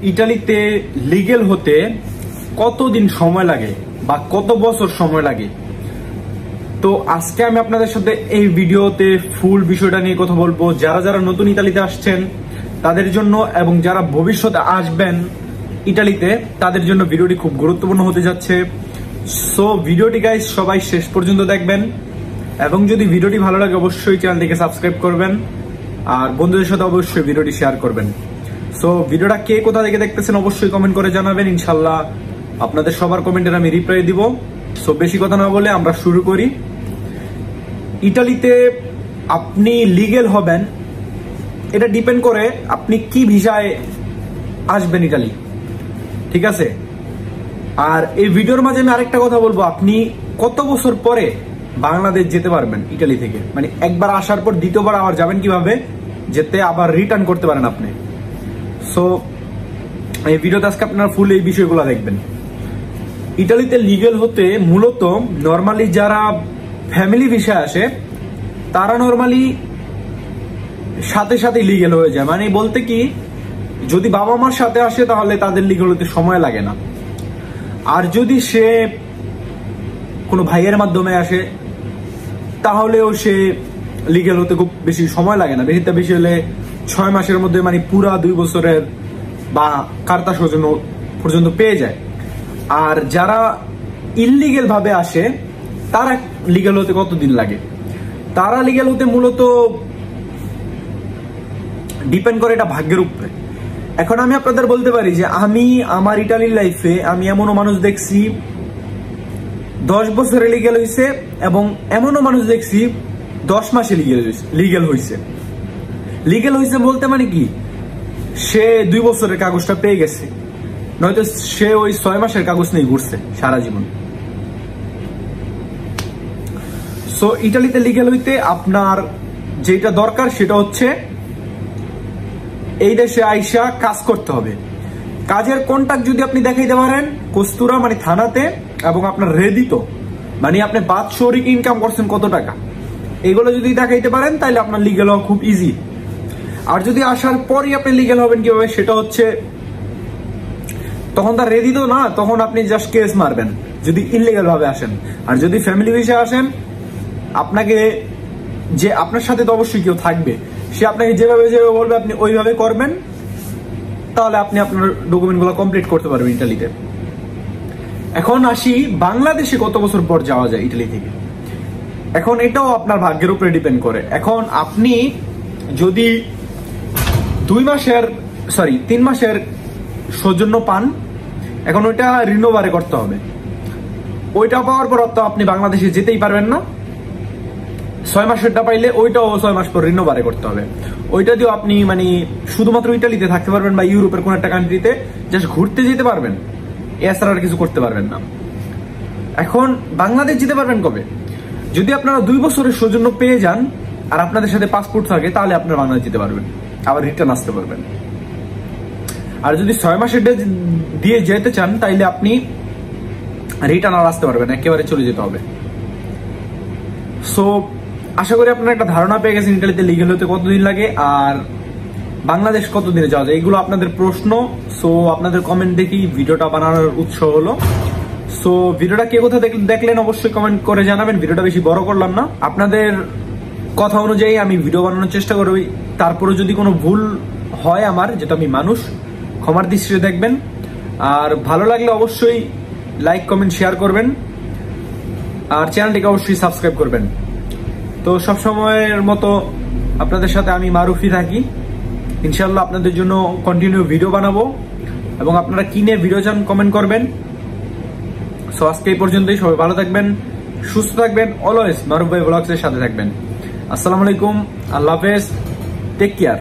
ইটালিতে লিগেল হতে কতদিন সময় লাগে বা কত বছর সময় লাগে, তো আজকে আমি আপনাদের সাথে এই ভিডিওতে ফুল বিষয়টা নিয়ে কথা বলবো। যারা যারা নতুন ইতালিতে আসছেন তাদের জন্য এবং যারা ভবিষ্যতে আসবেন ইটালিতে তাদের জন্য ভিডিওটি খুব গুরুত্বপূর্ণ হতে যাচ্ছে। সো ভিডিওটি গাইস সবাই শেষ পর্যন্ত দেখবেন এবং যদি ভিডিওটি ভালো লাগে অবশ্যই চ্যানেলটিকে সাবস্ক্রাইব করবেন আর বন্ধুদের সাথে অবশ্যই ভিডিওটি শেয়ার করবেন। সো ভিডিওটা কে কোথা থেকে দেখতেছেন অবশ্যই কমেন্ট করে জানাবেন, ইনশাল্লাহ আপনাদের সবার কমেন্টের আমি রিপ্লাই দিব। সো বেশি কথা না বলে আমরা শুরু করি। ইটালিতে আপনি লিগেল হবেন এটা ডিপেন্ড করে আপনি কি ভিসায় আসবেন ইটালি, ঠিক আছে। আর এই ভিডিওর মাঝে আমি আরেকটা কথা বলবো, আপনি কত বছর পরে বাংলাদেশ যেতে পারবেন ইটালি থেকে, মানে একবার আসার পর দ্বিতীয়বার আবার যাবেন কিভাবে, যেতে আবার রিটার্ন করতে পারেন আপনি। সো এই ভিডিওতে আজকে আপনারা ফুল এই বিষয়গুলো দেখবেন। ইটালিতে লিগেল হতে মূলত নর্মালি যারা ফ্যামিলি ভিসায় আসে তারা নর্মালি সাথে সাথে লিগেল হয়ে যায়, মানে বলতে কি যদি বাবা মার সাথে আসে তাহলে তাদের লিগেল হতে সময় লাগে না। আর যদি সে কোনো ভাইয়ের মাধ্যমে আসে তাহলেও সে লিগেল হতে খুব বেশি সময় লাগে না, বেশি হলে 6 মাসের মধ্যে, মানে পুরা 2 বছরের বা কার্তা সৌজন্য পর্যন্ত পেয়ে যায়। আর যারা ইললিগেল ভাবে আসে তারা লিগেল হতে কতদিন লাগে, তারা লিগেল হতে মূলত ডিপেন্ড করে এটা ভাগ্যের উপরে। এখন আমি আপনাদের বলতে পারি যে আমি আমার ইটালির লাইফে আমি এমনও মানুষ দেখছি 10 বছরে লিগেল হয়েছে এবং এমনও মানুষ দেখছি 10 মাসে লিগেল হয়েছে। লিগেল হয়েছে বলতে মানে কি, সে 2 বছরের কাগজটা পেয়ে গেছে, নয়তো সে ওই 6 মাসের কাগজ নিয়ে ঘুরছে সারা জীবন। সো ইটালিতে লিগেল হইতে আপনার যেটা দরকার সেটা হচ্ছে এই দেশে আইসা কাজ করতে হবে। কাজের কন্ট্রাক্ট যদি আপনি দেখাইতে পারেন কস্তুরা মানে থানাতে, এবং আপনার রেদিত মানে আপনি বাৎসরিক ইনকাম করছেন কত টাকা, এগুলো যদি দেখাইতে পারেন তাহলে আপনার লিগেল হওয়া খুব ইজি। আর যদি আসার পরই আপনি লিগেল হবেন কিভাবে, সেটা হচ্ছে তখন তার রেদিত না, তখন আপনি জাস্ট কেস মারবেন যদি ইললিগাল ভাবে আসেন। আর যদি ফ্যামিলি ভিসায় আসেন আপনাকে যে আপনার সাথে তো অবশ্যই কেউ থাকবে, সে আপনাকে যেভাবে বলবে আপনি ওইভাবে করবেন, তাহলে আপনি আপনার ডকুমেন্টগুলো কমপ্লিট করতে পারবেন ইটালিতে। এখন আসি বাংলাদেশে কত বছর পর যাওয়া যায় ইটালি থেকে। এখন এটাও আপনার ভাগ্যের উপরে ডিপেন্ড করে। এখন আপনি যদি 3 মাসের সৌজন্য পান, এখন ওইটা রিনোভারে করতে হবে। ওইটা পাওয়ার পর তো আপনি বাংলাদেশে যেতেই পারবেন না। 6 মাসেরটা পাইলে ওইটাও 6 মাস পর রিনোভারে করতে হবে। ওইটা দিয়েও আপনি মানে শুধুমাত্র ইটালিতে থাকতে পারবেন বা ইউরোপের কোন একটা কান্ট্রিতে জাস্ট ঘুরতে যেতে পারবেন, এছাড়া আর কিছু করতে পারবেন না। এখন বাংলাদেশ যেতে পারবেন কবে, যদি আপনারা 2 বছরের সৌজন্য পেয়ে যান আর আপনাদের সাথে পাসপোর্ট থাকে তাহলে আপনারা বাংলাদেশ যেতে পারবেন, আবার রিটার্ন আসতে পারবেন। আর যদি 6 মাসের দিয়ে যেতে চান তাইলে আপনি রিটার্ন আর আসতে পারবেন, একেবারে চলে যেতে হবে। সো আশা করি আপনারা একটা ধারণা পেয়ে গেছেন ইটালিতে লিগেল হতে কতদিন লাগে আর বাংলাদেশ কতদিনে যাওয়া যায়, এগুলো আপনাদের প্রশ্ন। সো আপনাদের কমেন্ট দেখি ভিডিওটা বানানোর উৎস হলো। সো ভিডিওটা কে কোথা দেখলেন অবশ্যই কমেন্ট করে জানাবেন। ভিডিওটা বেশি বড় করলাম না, আপনাদের কথা অনুযায়ী আমি ভিডিও বানানোর চেষ্টা করবি। তারপরে যদি কোনো ভুল হয় আমার, যেটা আমি মানুষ, ক্ষমার দৃষ্টিতে দেখবেন। আর ভালো লাগলে অবশ্যই লাইক কমেন্ট শেয়ার করবেন আর চ্যানেলটিকে অবশ্যই সাবস্ক্রাইব করবেন। তো সবসময়ের মতো আপনাদের সাথে আমি মারুফি থাকি, ইনশাল্লাহ আপনাদের জন্য কন্টিনিউ ভিডিও বানাবো এবং আপনারা কি নিয়ে ভিডিও চান কমেন্ট করবেন। সো আজকে এই পর্যন্তই, সবাই ভালো থাকবেন, সুস্থ থাকবেন, অলওয়েজ মারুফ ভাই ব্লগস এর সাথে থাকবেন। আসসালামু আলাইকুম, আল্লাহ হাফেজ, টেক কেয়ার।